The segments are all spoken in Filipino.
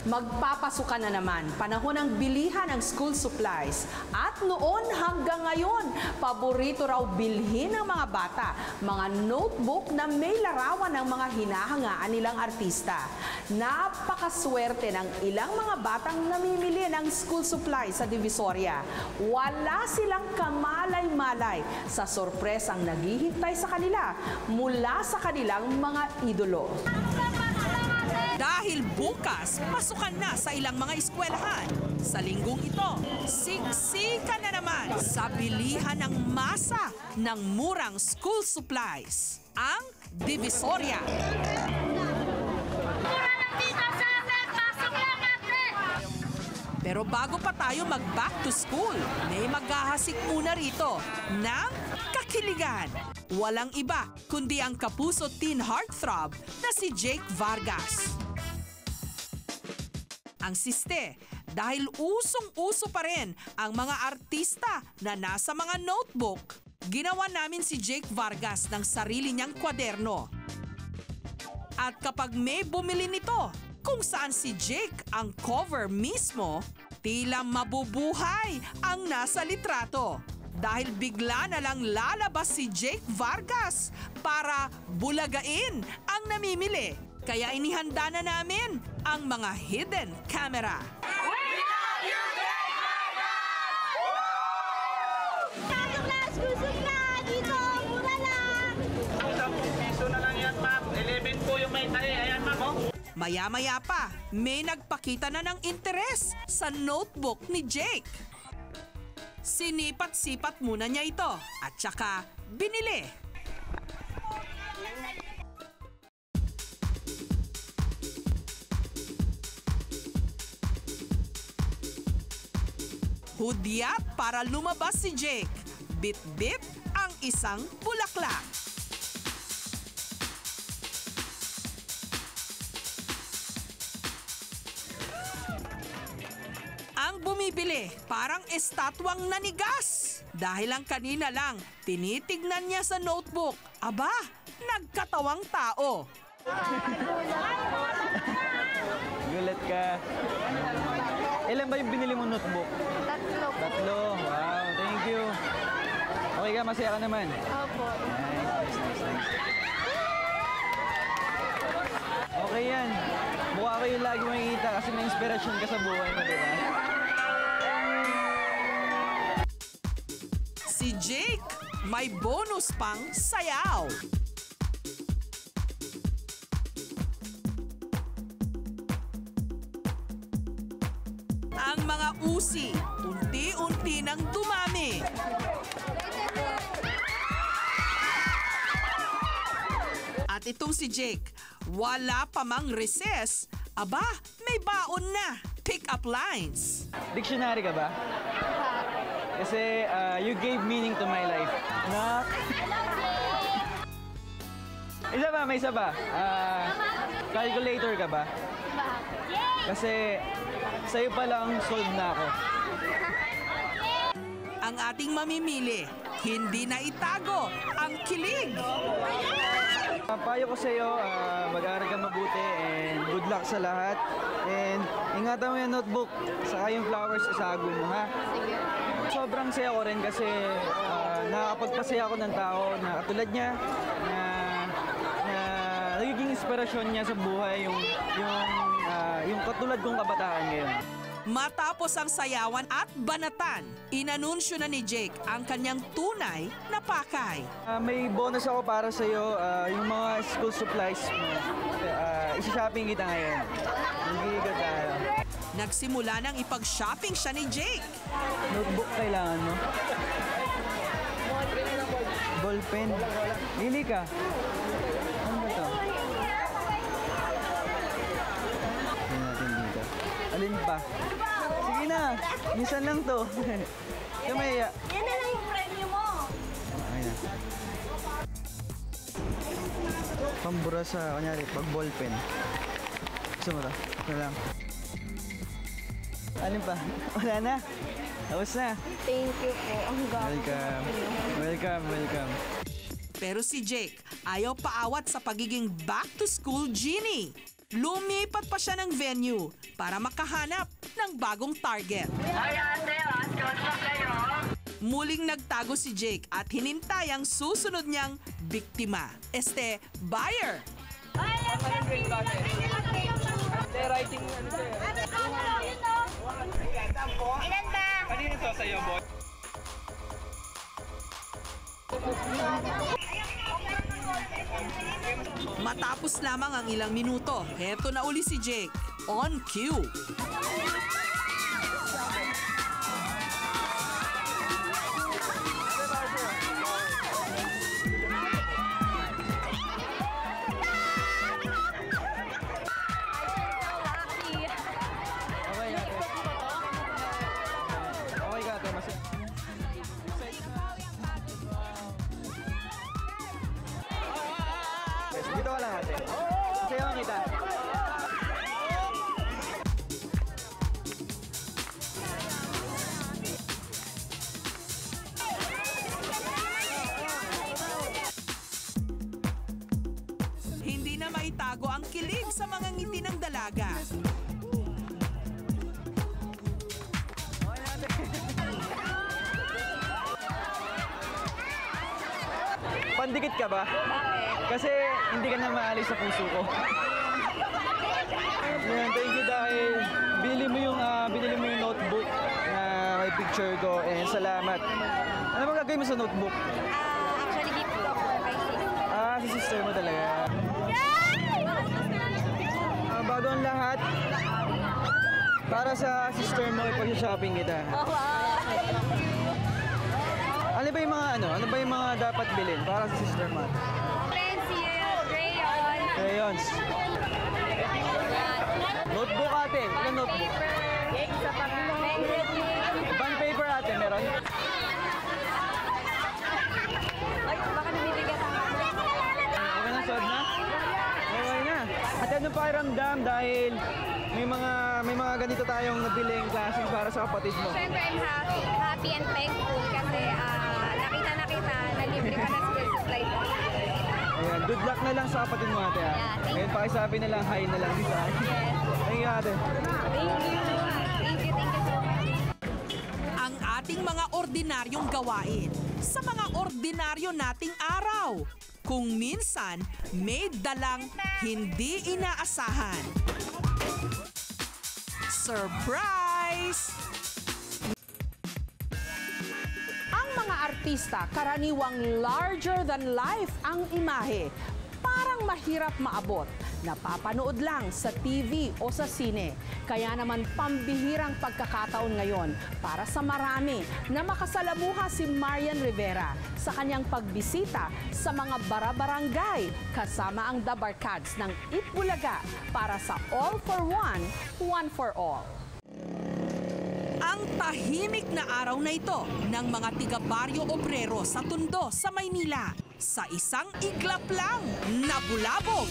Magpapasukan na naman, panahon ng bilihan ng school supplies. At noon hanggang ngayon, paborito raw bilhin ng mga bata, mga notebook na may larawan ng mga hinahangaan nilang artista. Napakaswerte ng ilang mga batang namimili ng school supplies sa Divisoria. Wala silang kamalay-malay sa sorpresang naghihintay sa kanila mula sa kanilang mga idolo. Dahil bukas, pasukan na sa ilang mga eskwelahan. Sa linggong ito, siksika na naman sa bilihan ng masa ng murang school supplies, ang Divisoria. Pero bago pa tayo mag-back to school, may maghahasik muna rito ng kakiligan. Walang iba kundi ang kapuso teen heartthrob na si Jake Vargas. Ang siste, dahil usong-uso pa rin ang mga artista na nasa mga notebook, ginawa namin si Jake Vargas ng sarili niyang kwaderno. At kapag may bumili nito, kung saan si Jake ang cover mismo, tila mabubuhay ang nasa litrato. Dahil bigla na lang lalabas si Jake Vargas para bulagain ang namimili. Kaya inihanda na namin ang mga hidden camera. Maya-maya pa, may nagpakita na ng interes sa notebook ni Jake. Sinipat-sipat muna niya ito at saka binili. Hudyat para lumabas si Jake. Bit-bit ang isang bulaklak. Ang bumibili parang estatwang nanigas. Dahil ang kanina lang, tinitignan niya sa notebook. Aba, nagkatawang tao. Gulat ka. Ilan ba yung binili mo notebook? Tatlo. Wow, thank you. Okay ka, masaya ka naman? Opo. Nice. Okay yan. Mukha ko yung lagi makikita kasi may inspirasyon ka sa buhay mo, di ba? Si Jake, may bonus pang sayaw. Ang mga usi, unti-unti nang dumami. At itong si Jake, wala pa mang recess. Aba, may baon na. Pick up lines. Dictionary ka ba? Kasi you gave meaning to my life. Na? May isa ba? Calculator ka ba? Kasi sa'yo pa lang solve na ako. Ang ating mamimili, hindi na itago ang kilig. Payo ko sa'yo, mag-aaral ka mabuti and good luck sa lahat. And ingatan mo yung notebook, saka yung flowers isago mo, ha? Sige. Sobrang saya ko rin kasi nakakapagpasaya ako ng tao na katulad niya, na nagiging inspirasyon niya sa buhay yung katulad kong kabataan ngayon. Matapos ang sayawan at banatan, inanunsyo na ni Jake ang kanyang tunay na pakay. May bonus ako para sa'yo, yung mga school supplies mo. Isa-shopping kita ngayon. Hindi ka tayo. Nagsimula nang ipag-shopping siya ni Jake. Notebook kailangan mo? Ballpen. Lili ka. Ano ba ito? Tingnan natin dito. Alin pa? Sige na. Minsan lang to. Kamaya. Yan na lang yung premyo mo. Ayun na. Pambura sa, kanyari, pag ballpen. Gusto mo to? Ito lang. Alin pa? Wala na. Tapos na. Thank you po. Ang Welcome. Pero si Jake ayaw paawat sa pagiging back-to-school genie. lumipat pa siya ng venue para makahanap ng bagong target. Muling nagtago si Jake at hinintay ang susunod niyang biktima. Buyer. Ilan ba? Kanino to sa'yo, boy? Matapos lamang ang ilang minuto, heto na uli si Jake. On cue. Okay ka, Temas. Dito ka lang, ate. Sayawan kita. Hindi na maitago ang kilig sa mga ngiti ng dalaga. Pandikit ka ba? Kasi hindi ka na maalis sa puso ko. Yan, thank you dahil binili mo yung notebook na may picture ko and salamat. Ano bang gagawin mo sa notebook? Actually, gift ko kay sis. Si sister mo talaga. Bago ang lahat, para sa sister mo, ipag-shopping kita. Ano ba yung mga dapat bilhin para sa sister mo? Pencil, crayon, Crayons. Notebook ate. Ilan notebook? isa pa nga. Bond paper ate, meron? Ay, baka nanibigat ang Okay na, suot na? Okay na. At ano pakiramdam dahil may mga ganito tayong nabiling classes para sa kapatid mo. Siyempre, I'm happy and thankful kasi nakita na libre ka na school supply. Ayan, good luck na lang sa kapatid mo ate. Yeah, thank you. Ngayon pakisabi na lang, hi na lang sa akin. Yes. Thank you ate. Thank you so much. Ang ating mga ordinaryong gawain sa mga ordinaryo nating araw. Kung minsan, may dalang hindi inaasahan. Surprise! Ang mga artista karaniwang larger than life ang imahe. Parang mahirap maabot. Napapanood lang sa TV o sa sine. Kaya naman pambihirang pagkakataon ngayon para sa marami na makasalamuha si Marian Rivera sa kanyang pagbisita sa mga barabarangay kasama ang The Barkads ng Itbulaga para sa All for One, One for All. Ang tahimik na araw na ito ng mga tiga-baryo obrero sa Tondo sa Maynila sa isang iglap lang nabulabog.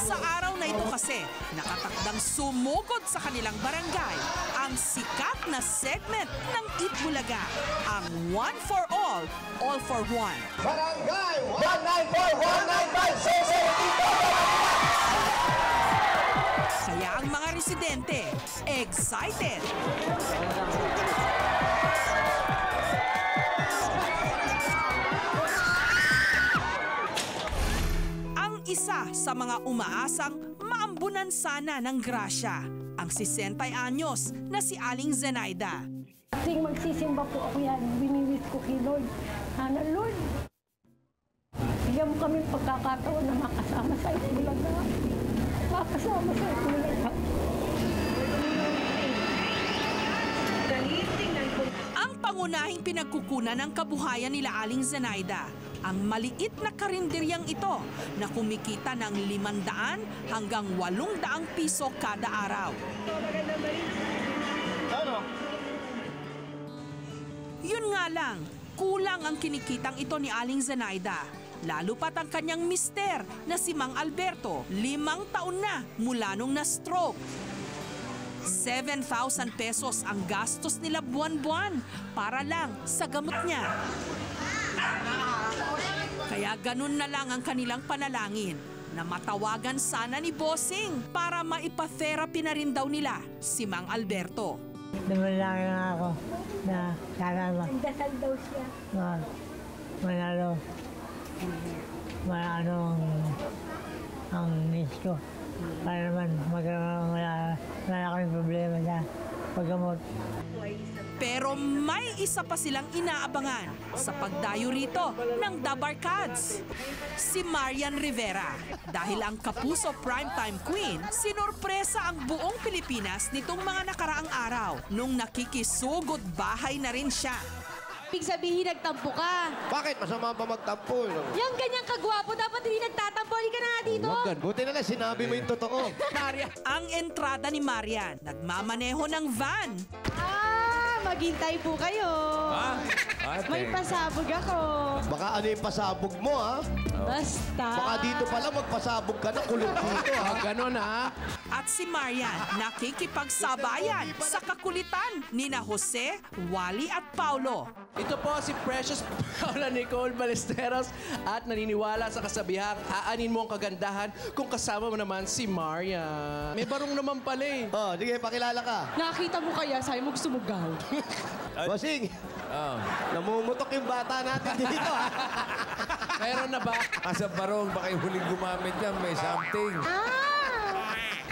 Sa araw na ito kasi, nakatakdang sumugod sa kanilang barangay ang sikat na segment ng Itbulaga, ang One for All, All for One. Barangay 194-195 Society. Kaya ang mga residente, excited. Ang isa sa mga umaasang maambunan sana ng grasya, ang 60 anyos na si Aling Zenaida. Kasing magsisimba po ako yan, biniwis ko kay Lord. Sana Lord, bigyan mo kami pagkakataon na makasama sa Itbulaga. Makasama sa Itbulaga. Ang pangunahing pinagkukunan ng kabuhayan nila Aling Zenaida, ang maliit na karinderyang ito na kumikita ng 500 hanggang 800 piso kada araw. Yun nga lang, kulang ang kinikitang ito ni Aling Zenaida. Lalo pat ang kanyang mister na si Mang Alberto, 5 taon na mula nung na-stroke. 7,000 pesos ang gastos nila buwan-buwan para lang sa gamot niya. Kaya ganun na lang ang kanilang panalangin na matawagan sana ni Bossing para maipa-therapy na rin daw nila si Mang Alberto. Dumalangin na ako na sana Dasal daw siya. manalo. Ano ang miss ko. Para naman wala kaming problema sa paggamot. Pero may isa pa silang inaabangan sa pagdayo rito ng The Barkads. Si Marian Rivera. Dahil ang Kapuso Primetime Queen, sinurpresa ang buong Pilipinas nitong mga nakaraang araw nung nakikisugod bahay na rin siya. Ibig sabihin, nagtampo ka. Bakit? Masama ba magtampo? Yung ganyang kagwapo, dapat hindi nagtatampo. Halika na nga dito. Buti na lang, sinabi mo yung totoo. Ang entrada ni Marian, nagmamaneho ng van. Maghintay po kayo. May pasabog ako. Baka ano yung pasabog mo, ha? Basta. Baka dito pala magpasabog ka na, kulit dito, ha? Ganon, ha? At si Marian nakikipagsabayan sa kakulitan ni na Jose, Wally at Paulo. Ito po si Precious Paula Nicole Ballesteros at naniniwala sa kasabihang aanin mo ang kagandahan kung kasama mo naman si Marian. May barong naman pala eh. Oh, sige, pakilala ka. Nakita mo kaya, sabi mo gusto mo gaw. Bossing, namumutok yung bata natin dito, ha? Meron na ba? Asa barong, baka yung huling gumamit yan, may something.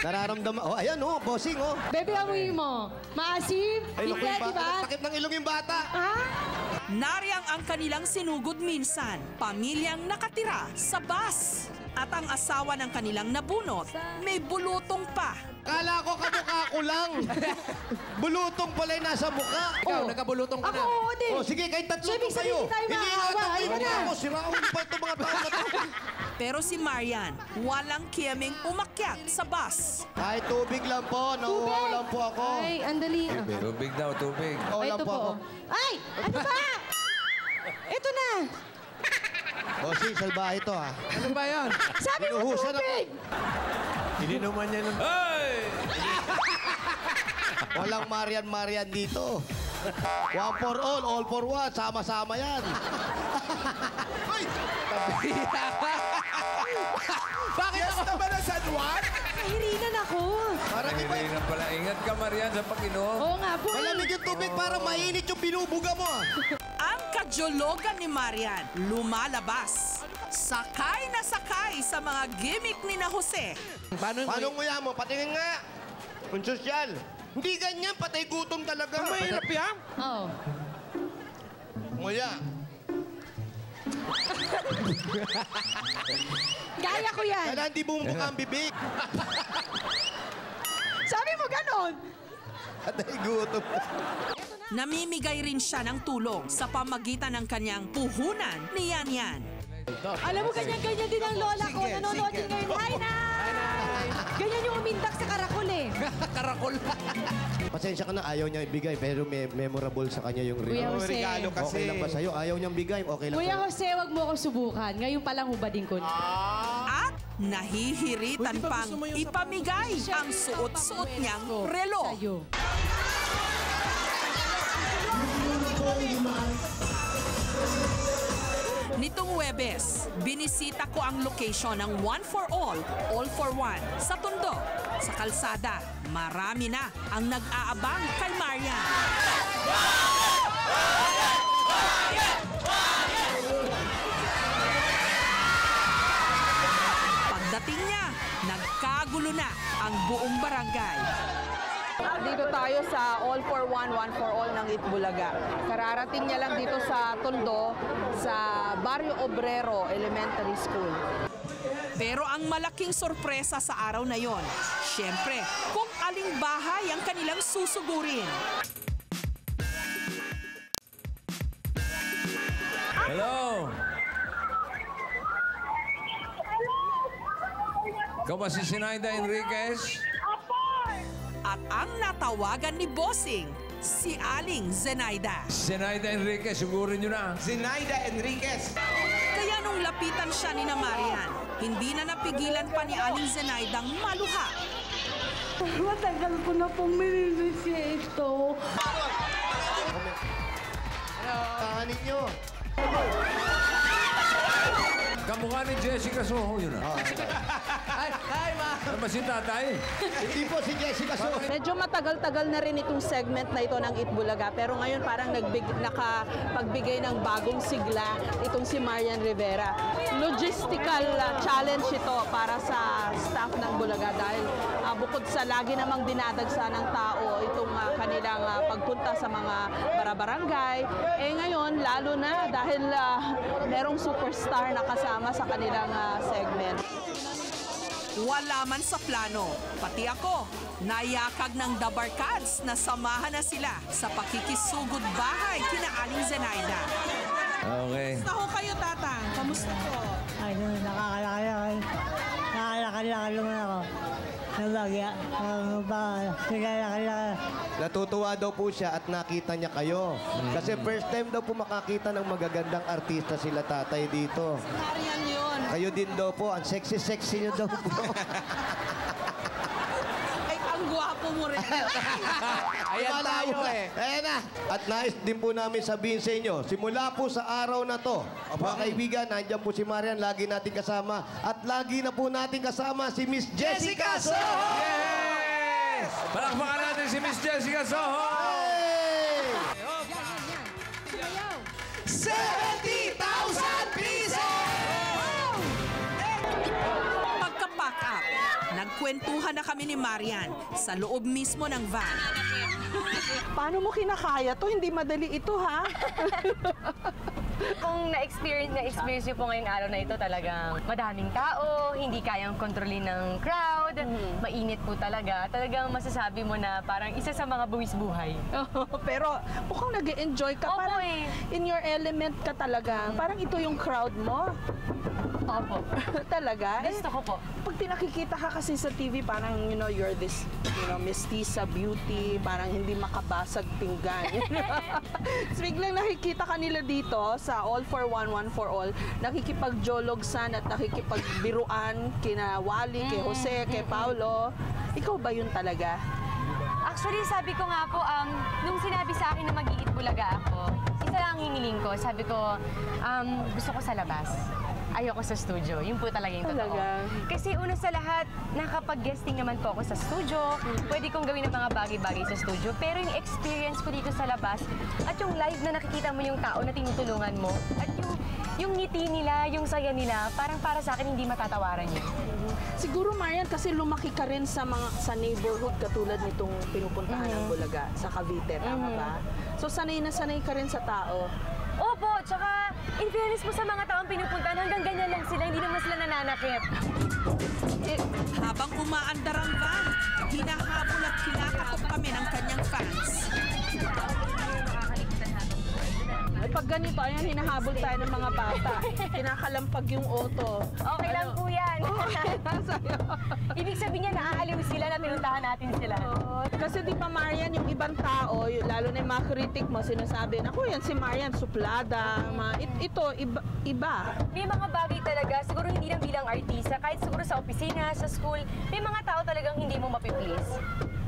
Nararamdaman. Oh, ayan, oh, bossing, oh. Bebe, amoy mo. Maasim. Ay, naku, Bigla, yung di ba? bata. Sakit ng ilong yung bata. Nariyang ang kanilang sinugod minsan, pamilyang nakatira sa bus. At ang asawa ng kanilang nabunot, may bulutong pa. Kala ko kamukha ko lang. Bulutong pala yung nasa mukha. Ikaw, nagkabulutong ka Ako, na. oo din. Oh, sige, kahit tatlo So, ibig to kayo. sabihin tayo Hindi maawa. nga Ayun tayo na. ako. Siraun pa itong mga tao na to. Pero si Marian, walang kiyeming umakyat sa bus. Kahit tubig lang po. Nauuhaw lang po ako. Ay, andali. Tubig daw, tubig. Oo lang Ito po ako. Ay, ano ba? Ito na. Bossing, salbahe ito, ha? Ano ba yan? Sabi mo Binuhusan ako. tubig. Hindi naman yan. Hey! Walang Marian dito. One for all for one. Sama-sama yan. Bakit ako? naman ang San Juan? Nahirinan ako. Parang iba. Hindi na pala. Ingat ka, Marian, sa pag-inom. Oo nga po. Malamig yung tubig, parang mainit yung binubuga mo, ah. Ang kadyologan ni Marian lumalabas. Sakay na sakay sa mga gimmick ni na Jose. Paano Paano nguya mo? Patingin nga. Kung sosyal. Hindi ganyan, patay gutom talaga. mahirap yan? Oo. Nguya. Kaya ko yan. Kailan di bumubuka ang bibig? Sabi mo ganon. Patay gutom. Namimigay rin siya ng tulong sa pamagitan ng kanyang puhunan ni Yan Yan. Alam mo, ganyan-ganyan din ang lola ko. Nanonood din ngayon. Hi, Nay! Ganyan yung umindak sa karakol eh. Karakol. Pasensya ka na, ayaw niya ibigay, pero memorable sa kanya yung Kuya Jose. Okay lang ba sa'yo? Ayaw niyang bigay, okay lang Kuya sa'yo. Jose, wag mo ako subukan. Ngayon pa lang hubadin ko. At nahihiritan Pwede ba pang gusto mo yung ipamigay ang suot-suot niyang relo. Sa'yo. Nitong Huwebes, binisita ko ang location ng One for All for One sa Tondo. Sa kalsada, marami na ang nag-aabang kay Marian. Pagdating niya, nagkagulo na ang buong barangay. Dito tayo sa All for One, One for All ng Itbulaga. Kararating niya lang dito sa Tondo, sa Barrio Obrero Elementary School. Pero ang malaking sorpresa sa araw na yon, syempre, kung aling bahay ang kanilang susugurin. Hello? Ikaw ba si Sinaida Enriquez? At ang natawagan ni Bossing, si Aling Zenaida. Sinaida Enriquez, sugurin nyo na. Zinaida Enriquez. Kaya nung lapitan siya ni na Marian, hindi na napigilan pa ni Aling Zenaidang maluha. Matagal ko na pong minimiss ito. Kahanin nyo. Kamukha ni Jessica Soho, yun ah. Hi, ma! Ano ba si tatay? Hindi po si Jessica Soho. Medyo matagal-tagal na rin itong segment na ito ng Itbulaga, pero ngayon parang nakapagbigay ng bagong sigla itong si Marian Rivera. Logistical challenge ito para sa staff ng Bulaga dahil bukod sa lagi namang dinadagsa ng tao itong kanilang pagpunta sa mga barabarangay, ngayon lalo na dahil merong superstar na kasama sa kanilang segment. Wala man sa plano, pati ako, nayakag ng The Barkads na samahan na sila sa pakikisugod bahay kina Aling Zenaida. Okay. Kamusta ho kayo, Tatang? Kamusta po? Ay, nakakalakal. Nakakalakal naman ako. Nabagya. Nakakalakal. Natutuwa daw po siya at nakita niya kayo. Kasi first time daw po makakita ng magagandang artista sila tatay dito. Marian yun. Kayo din daw po. Ang sexy-sexy niyo daw po. Ay, ang gwapo mo rin. Ayan tayo eh. Ayan na. At nais din po namin sabihin sa inyo, simula po sa araw na to, mga kaibigan, nandiyan po si Marian, lagi natin kasama. At lagi na po natin kasama si Miss Jessica Soho! Yes! Palakpakan natin si Miss Jessica Soho! Hey! 70,000 pesos! Pagka-pack up, nagkwentuhan na kami ni Marian sa loob mismo ng van. Paano mo kinakaya to? Hindi madali ito, ha? Kung na-experience niyo po ngayong araw na ito, talagang madaming tao, hindi kayang kontrolin ng crowd, mainit po talaga. Talagang masasabi mo na parang isa sa mga buwis buhay. Pero mukhang nag-enjoy ka. Opo Parang eh. in your element ka talaga. Parang ito yung crowd mo. Opo. Talaga? Gusto ko po. Pag tinakikita ka kasi sa TV, parang, you're this, mestiza beauty, parang hindi makabasag pinggan. So, biglang nakikita ka nila dito sa All for One, One for All, nakikipagjologsan at nakikipagbiruan kina Wally, kay Jose, kay Paulo. Ikaw ba yun talaga? Actually, sabi ko nga po, nung sinabi sa akin na mag-iitbulaga ako, isa lang ang hiniling ko. Sabi ko, gusto ko sa labas. Ayoko sa studio. Yun po talaga yung totoo. Kasi una sa lahat, nakapag-guesting naman po ako sa studio. Pwede kong gawin ng mga bagay-bagay sa studio. Pero yung experience ko dito sa labas at yung live na nakikita mo yung tao na tinutulungan mo at yung ngiti nila, yung saya nila, parang para sa akin hindi matatawaran yun. Siguro, Marian, kasi lumaki ka rin sa neighborhood katulad nitong pinupuntahan ng Bulaga sa Cavite, tama ba? So, sanay na sanay ka rin sa tao. Opo, tsaka in fairness mo sa mga taong pinupuntahan, hanggang ganyan lang sila, hindi naman sila nananakit. Habang umaandar ang van, hinahabol at kinakatok kami ng kanyang fans. Ay, pag ganito, ayan, hinahabol tayo ng mga bata. Kinakalampag yung auto. Okay lang po yan. Ibig sabihin niya, naaaliw sila na pinuntahan natin sila. Kasi di ba, Marian, yung ibang tao, lalo na yung mga kritik mo, sinasabi, ako yan si Marian, suplada. Ito, iba. May mga bagay talaga, siguro hindi lang bilang artista, kahit siguro sa opisina, sa school, may mga tao talagang hindi mo mapiplease.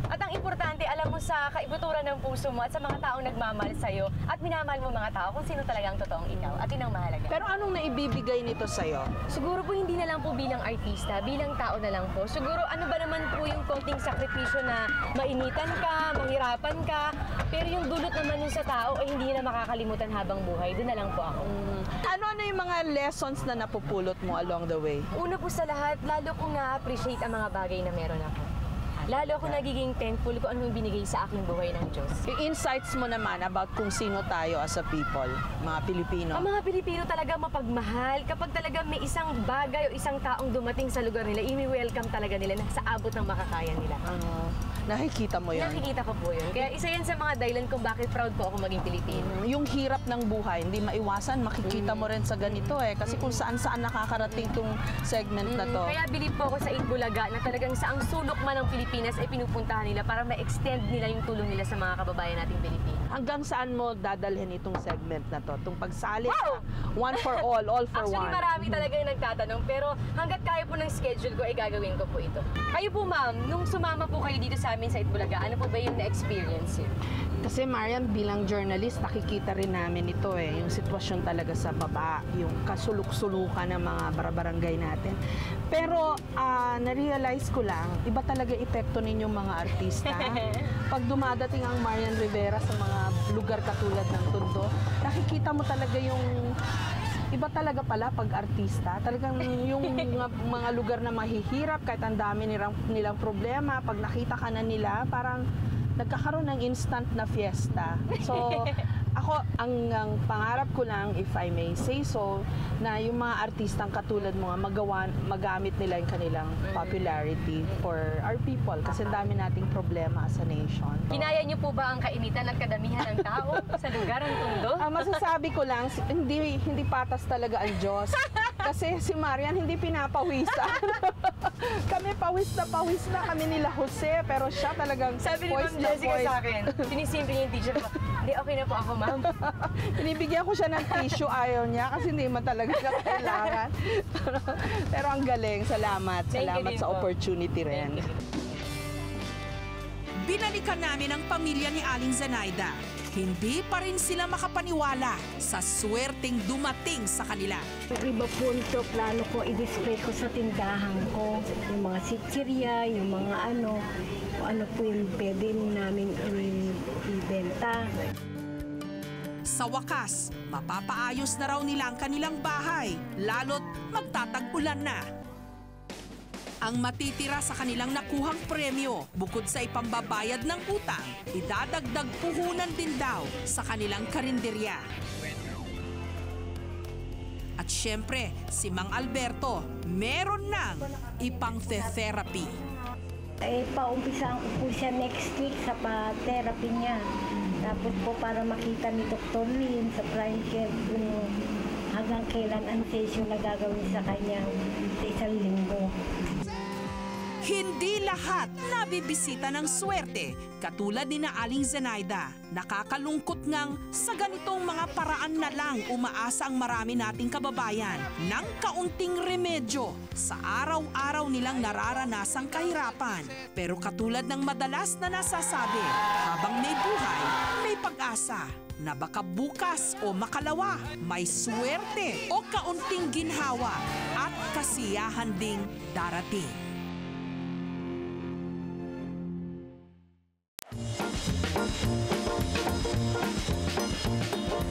At ang importante, alam mo sa kaibuturan ng puso mo at sa mga taong nagmamahal sa'yo at minamahal mo mga tao kung sino talagang totoong ikaw at yun ang mahalaga. Pero anong naibibigay nito sa'yo? Siguro po hindi na lang po bilang artista, bilang tao na lang po. Siguro ano ba naman po yung konting sakripisyo na mainitan ka, mahirapan ka, pero yung dulot naman yung sa tao ay hindi na makakalimutan habang buhay. Doon na lang po ako. Ano yung mga lessons na napupulot mo along the way? Una po sa lahat, lalo kong na-appreciate ang mga bagay na meron ako. Lalo ako nagiging thankful kung ano yung binigay sa aking buhay ng Diyos. Yung insights mo naman about kung sino tayo as a people, mga Pilipino. Ang mga Pilipino talaga mapagmahal. Kapag talaga may isang bagay o isang taong dumating sa lugar nila, i-welcome talaga nila na sa abot ng makakaya nila. Nakikita mo yun. Nakikita ko po yun. Kaya isa yan sa mga dahilan kung bakit proud po ako maging Pilipino. Yung hirap ng buhay, hindi maiwasan, makikita mo rin sa ganito eh. Kasi kung saan-saan nakakarating tong segment na to. Kaya bilib po ako sa Itbulaga na talagang saang sulok man ng Pilipinas ay pinupuntahan nila para ma-extend nila yung tulong nila sa mga kababayan nating Pilipino. Hanggang saan mo dadalhin itong segment na to? Itong pagsali sa one for all for Actually, one. marami talaga yung nagtatanong, pero hanggat kaya po ng schedule ko, ay gagawin ko po ito. Kayo po, ma'am, nung sumama po kayo dito sa amin sa Itbulaga, ano po ba yung na-experience yun? Kasi Marian, bilang journalist, nakikita rin namin ito eh, yung sitwasyon talaga sa baba, yung kasuluk-sulukan ng mga barangay natin. Pero na-realize ko lang, iba talaga epekto ninyong mga artista. Pag dumadating ang Marian Rivera sa mga lugar katulad ng Tondo, nakikita mo talaga yung iba talaga pala pag artista. Talagang yung mga lugar na mahihirap, kahit ang dami nilang problema, pag nakita ka na nila, parang nagkakaroon ng instant na fiesta. So, ako, ang pangarap ko lang, if I may say so, na yung mga artistang katulad mo nga, magamit nila yung kanilang popularity for our people. Kasi ang dami nating problema as a nation. Kinaya niyo po ba ang kainitan at kadamihan ng tao sa lugar ng Tondo? Masasabi ko lang, hindi patas talaga ang Diyos. Kasi si Marian hindi pinapawisan. Kami pawis na kami nila Jose, pero siya talagang sabi ni Ma'am Jessica sa akin, sinisimple niya yung teacher ko, hindi, okay na po ako, ma'am. Binibigyan ko siya ng tissue, ayaw niya kasi hindi man talaga siya kailangan. Pero ang galing, salamat. Salamat sa opportunity rin. Binalikan namin ang pamilya ni Aling Zenaida. Hindi pa rin sila makapaniwala sa swerteng dumating sa kanila. Iba po ito, plano ko i-display ko sa tindahan ko. Yung mga sitsirya, yung mga ano po yung pwede namin ibenta. Sa wakas, mapapaayos na raw nila ang kanilang bahay, lalo't magtatag-ulan na. Ang matitira sa kanilang nakuhang premyo, bukod sa ipambabayad ng utang, idadagdag puhunan din daw sa kanilang karinderya. At syempre, si Mang Alberto, meron ng ipang-therapy. Paumpisaan ko po siya next week sa pa-therapy niya. Tapos po para makita ni Dr. Lin sa prime care kung hanggang kailan ang session na gagawin sa kanya sa isang linggo. Hindi lahat nabibisita ng swerte, katulad ni na Aling Zenaida. Nakakalungkot ngang sa ganitong mga paraan na lang umaasa ang marami nating kababayan ng kaunting remedyo sa araw-araw nilang nararanasang kahirapan. Pero katulad ng madalas na nasasabi, habang may buhay, may pag-asa na baka bukas o makalawa, may swerte o kaunting ginhawa at kasiyahan ding darating.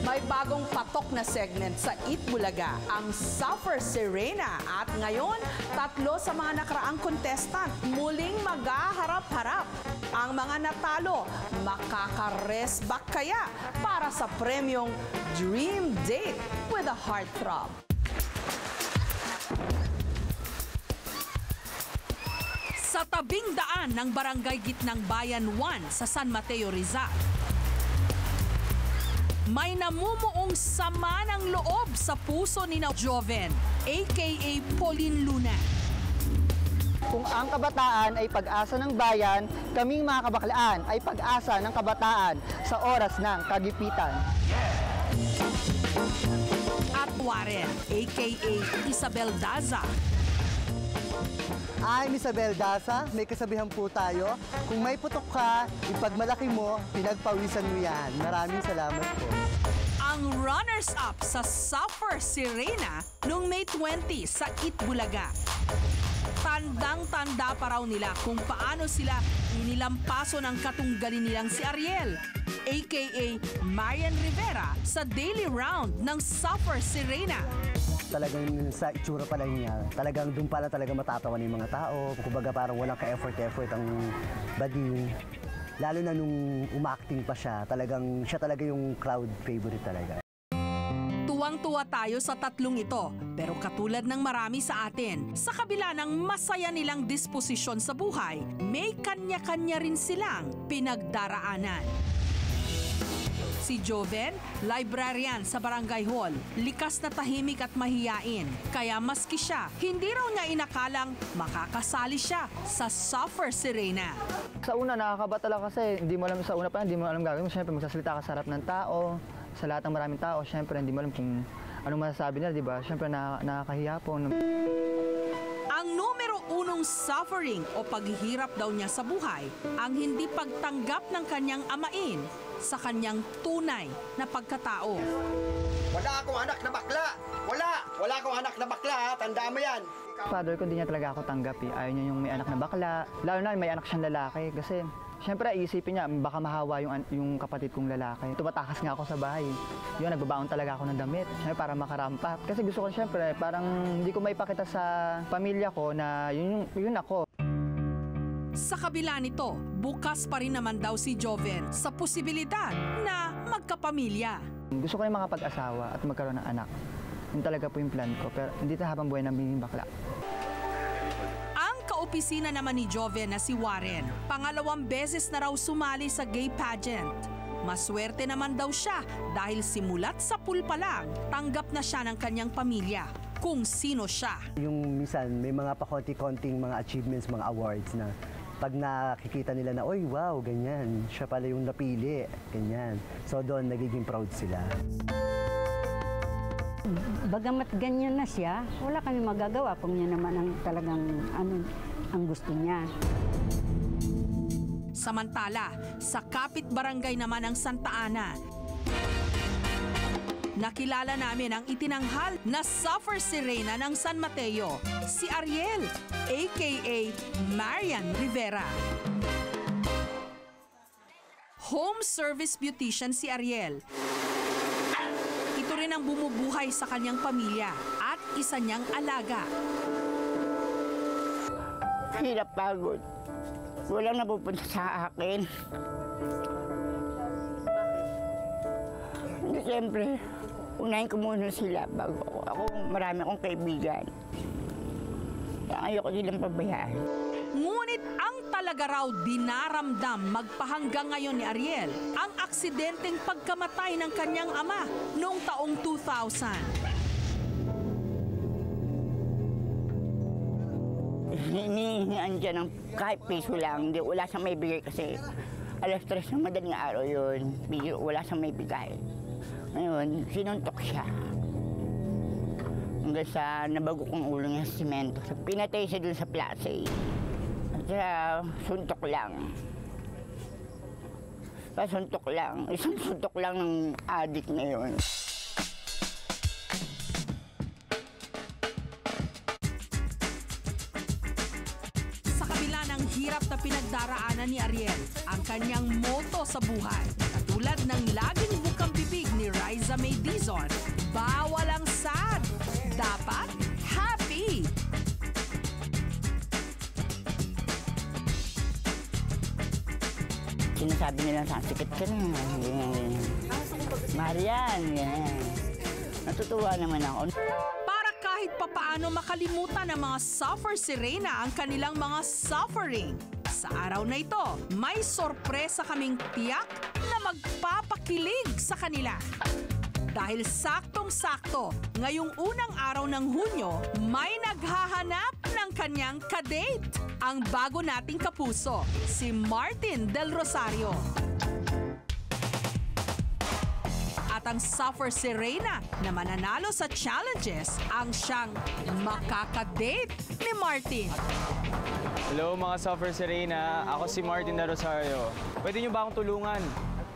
May bagong patok na segment sa Itbulaga, ang Suffer Sirena. At ngayon, 3 sa mga nakaraang contestant muling maghaharap-harap. Ang mga natalo, makaka-resback kaya para sa premyong Dream Date with a Heartthrob. Sa tabing daan ng Barangay Gitnang Bayan 1 sa San Mateo, Rizal, may namumuong sama ng loob sa puso ni Joven, aka Pauline Luna. Kung ang kabataan ay pag-asa ng bayan, kaming mga kabaklaan ay pag-asa ng kabataan sa oras ng kagipitan. At Warren, aka Isabel Daza. I'm Isabel Daza, may kasabihan po tayo, kung may putok ka, ipagmalaki mo, pinagpawisan mo yan. Maraming salamat po. Ang runners-up sa Suffer Sirena noong May 20 sa Itbulaga. Tandang-tanda pa raw nila kung paano sila inilampaso ng katunggali nilang si Ariel, aka Marian Rivera, sa daily round ng Suffer Sirena. Talagang sa itsura pa lang niya, talagang doon pala talaga matatawa ng mga tao. Kumbaga parang walang ka-effort ang bading. Lalo na nung umaacting pa siya, siya talaga yung crowd favorite talaga. Tuwang-tuwa tayo sa tatlong ito, pero katulad ng marami sa atin, sa kabila ng masaya nilang disposisyon sa buhay, may kanya-kanya rin silang pinagdaraanan. Si Joven, librarian sa Barangay Hall, likas na tahimik at mahiyain. Kaya maski siya, hindi raw niya inakalang makakasali siya sa Suffer Sirena. Sa una, nakakaba talaga kasi hindi mo alam sa una pa, hindi mo alam gagawin mo. Siyempre, magsasalita ka sa harap ng tao, sa lahat ng maraming tao. Siyempre, hindi mo alam kung anong masasabi nila, di ba? Siyempre, nakakahiya po. Ang numero unong suffering o paghihirap daw niya sa buhay, ang hindi pagtanggap ng kanyang amain sa kanyang tunay na pagkatao. Wala akong anak na bakla! Wala akong anak na bakla, ha? Tandaan mo yan! Father ko, hindi niya talaga ako tanggap eh. Ayaw niya yung may anak na bakla. Lalo na may anak siyang lalaki. Kasi, syempre, isipin niya, baka mahawa yung kapatid kong lalaki. Tumatakas nga ako sa bahay. Yun, nagbabaon talaga ako ng damit. Syempre, para makarampa. Kasi gusto ko, syempre, parang hindi ko maipakita sa pamilya ko na yun ako. Sa kabila nito, bukas pa rin naman daw si Joven sa posibilidad na magkapamilya. Gusto ko rin makapag-asawa at magkaroon ng anak. Yun talaga po yung plan ko. Pero hindi na habang buhay na biging bakla. Ang kaopisina naman ni Joven na si Warren, pangalawang beses na raw sumali sa gay pageant. Maswerte naman daw siya dahil simulat sa pool pa lang, tanggap na siya ng kanyang pamilya kung sino siya. Yung minsan may mga pakonti-konting mga achievements, mga awards na pag nakikita nila na, oy, wow, ganyan, siya pala yung napili, ganyan. So doon nagiging proud sila. Bagamat ganyan na siya, wala kami magagawa kung yan naman ang talagang ang gusto niya. Samantala, sa kapit-barangay naman ng Santa Ana, nakilala namin ang itinanghal na Suffer Sirena ng San Mateo, si Ariel, aka Marian Rivera. Home service beautician si Ariel. Ito rin ang bumubuhay sa kanyang pamilya at isa niyang alaga. Hirap, pagod. Walang napupunta sa akin. Siyempre, unahin ko muna sila bago ako. Ako, marami akong kaibigan. Ayoko nilang pabayaan. Ngunit ang talaga raw dinaramdam magpahanggang ngayon ni Ariel ang aksidenteng pagkamatay ng kanyang ama noong taong 2000. Hinihingian dyan ng kahit piso lang. Wala siyang may bigay kasi alas 3 ng madaling araw yun. Wala siyang may bigay. Ngayon, sinuntok siya. Hanggang sa nabago kong ulo niya sa simento. Pinatay siya dun sa plaza. At suntok lang. Suntok lang. Isang suntok lang ng adik na yun. Sa kabila ng hirap na pinagdaraanan ni Ariel, ang kanyang moto sa buhay, katulad ng laging bukang bibig ni Riza May Dizon, bawal ang sad, dapat happy. Sinasabi nila sa sikit ka na. Marian, yan. Natutuwa naman ako. Para kahit papaano makalimutan ng mga Suffer Sirena ang kanilang mga suffering. Sa araw na ito, may sorpresa kaming tiyak na magpapakilig sa kanila. Dahil saktong-sakto, ngayong unang araw ng Hunyo, may naghahanap ng kanyang kadate. Ang bago nating kapuso, si Martin Del Rosario. At ang Suffer Sirena na mananalo sa challenges ang siyang makakadate ni Martin. Hello mga Suffer Sirena, ako si Martin Del Rosario. Pwede niyo ba akong tulungan?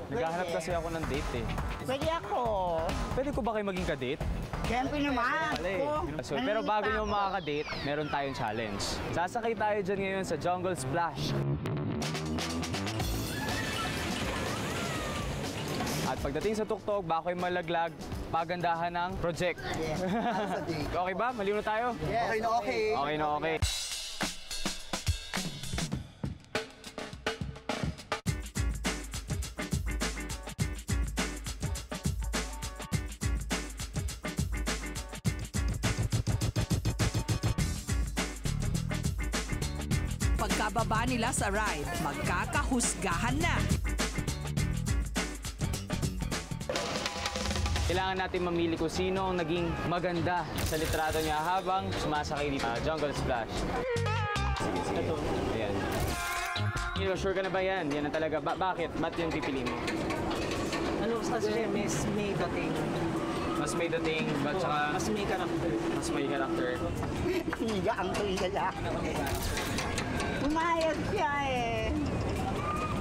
Naghahanap kasi ako ng date eh. Pwede ako. Pwede ko ba kayo maging kadate? Siyempre naman. So, pero bago nyo makakadate, meron tayong challenge. Sasakay tayo dyan ngayon sa Jungle Splash. At pagdating sa tuktok, bako yung malaglag, pagandahan ng project. Okay ba? Malino tayo? Yes. Okay na okay. Okay na okay. Pagkababa nila sa ride, magkakahusgahan na. Kailangan natin mamili kung sino ang naging maganda sa litrato niya habang sumasakay dito. Jungle Splash. Sige. Ayan. Sure ka na ba yan? Yan na talaga. Bakit? Ba't yung pipili mo? Ano kasi mas may dating. Mas may dating, but saka... Mas may karakter. Mas may karakter. Higa ang lalaki. Umayag siya eh.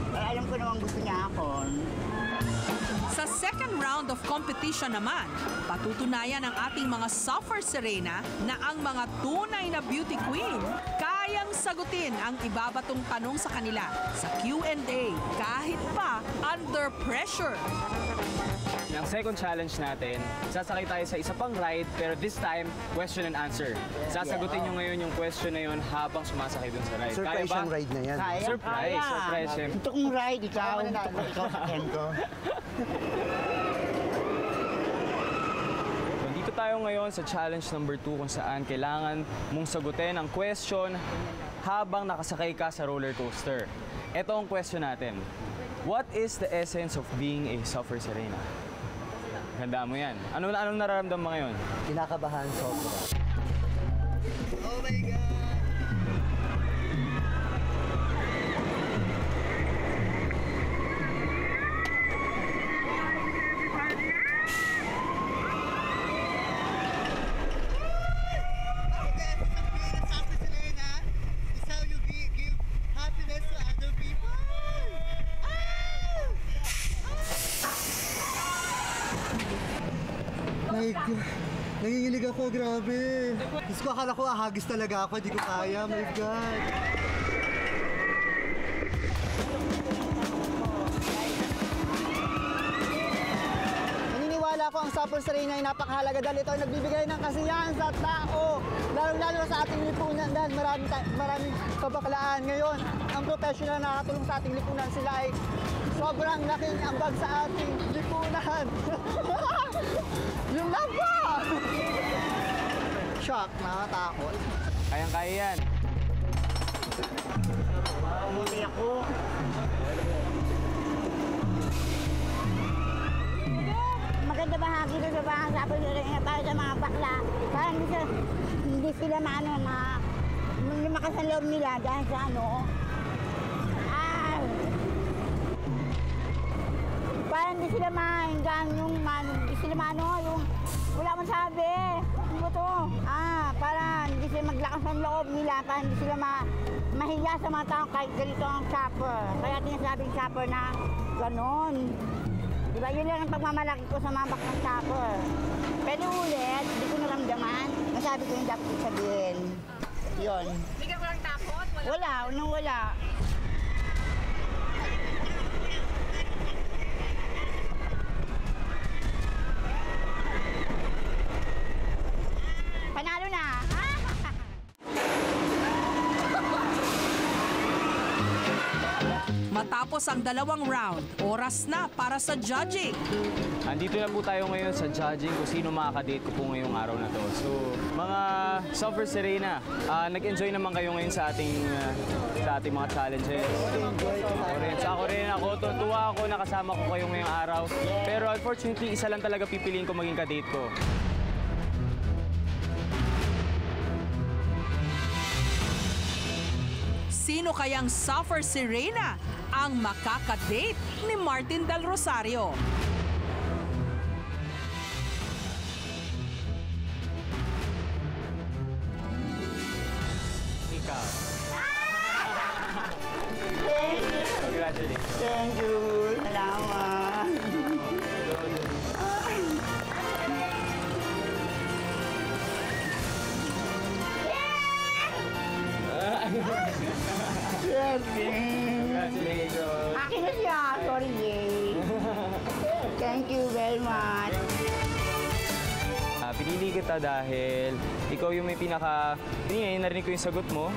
Pero alam ko naman gusto niya ako. Sa second round of competition naman, patutunayan ng ating mga Suffer Serena na ang mga tunay na beauty queen kayang sagutin ang ibabatong tanong sa kanila sa Q&A kahit pa under pressure. Ang second challenge natin, sasakay tayo sa isa pang ride pero this time, question and answer. Sasagutin nyo ngayon yung question na yun habang sumasakay dun sa ride. Surprise yung ride na yan. Kaya? Surprise, Kaya. surprise. Ito kong ride, ikaw sakyan ko. Dito tayo ngayon sa challenge number 2 kung saan kailangan mong sagutin ang question habang nakasakay ka sa roller coaster. Ito ang question natin. What is the essence of being a Suffer Serena? Handa mo yan. Anong nararamdaman mo ngayon? Kinakabahan sobra. Oh my God! My God. Nanginginig ako, grabe. Diyos ko, akala ko ahagis talaga ako. Hindi ko kaya, my God. Naniniwala ko ang Suffer Serena ay napakahalaga dahil ito ay nagbibigay ng kasiyahan sa tao. Lalo sa ating lipunan dahil maraming kabakalaan. Ngayon, ang professional na nakatulong sa ating lipunan, sila ay sobrang laking ambag sa ating lipunan. Yung lang po! Shock, nakakatakot. Kayang-kaya yan. Hindi ako. Maganda bahagi doon sa bahang Suffer Serena para sa mga bakla. Para hindi sila lumakas ang loob nila dahil sa para hindi sila mahinggan hindi sila yung wala man sabi. Ano ba to? Para hindi sila maglakas ang loob nila, para hindi sila mahiya sa mga tao kahit ganito ang Suffer. Kaya tinasabing Suffer na ganon. Diba? Yun lang ang pagmamalaki ko sa mga baklang Suffer. Pero ulit, hindi ko naramdaman. Nasabi ko yung dapat sabihin. Yun. Bigyan ko lang takot? Wala, wala. Panalo na! Matapos ang dalawang round, oras na para sa judging. Andito na po tayo ngayon sa judging kung sino makakadate ko po ngayong araw na to. So, mga Suffer Serena, nag-enjoy naman kayo ngayon sa ating mga challenges. Ako rin ako, tuwa ako nakasama ko kayo ngayong araw. Pero unfortunately, isa lang talaga pipiliin ko maging kadate ko. Sino kayang Suffer Serena ang makakadate ni Martin Del Rosario? Ikaw. Congratulations. Thank you. Salamat. Congratulations. Akin na siya. Sorry, Jay. Thank you very much. Pinili kita dahil ikaw yung may narinig ko yung sagot mo.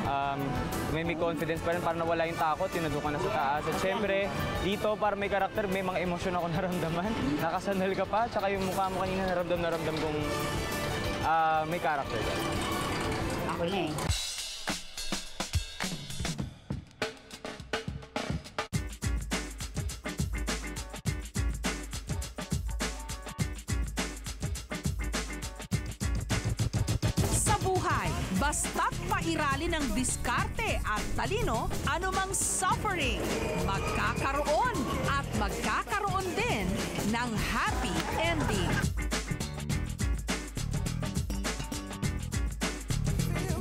May confidence pa rin, para nawala yung takot, tinadyo ka na sa taas. At syempre, dito para may karakter, may mga emosyon ako naramdaman. Nakasandal ka pa, tsaka yung mukha mo kanina naramdam kong may karakter ka. Ako na eh. Basta't pairali ng diskarte at talino, anumang suffering, magkakaroon at magkakaroon din ng happy ending.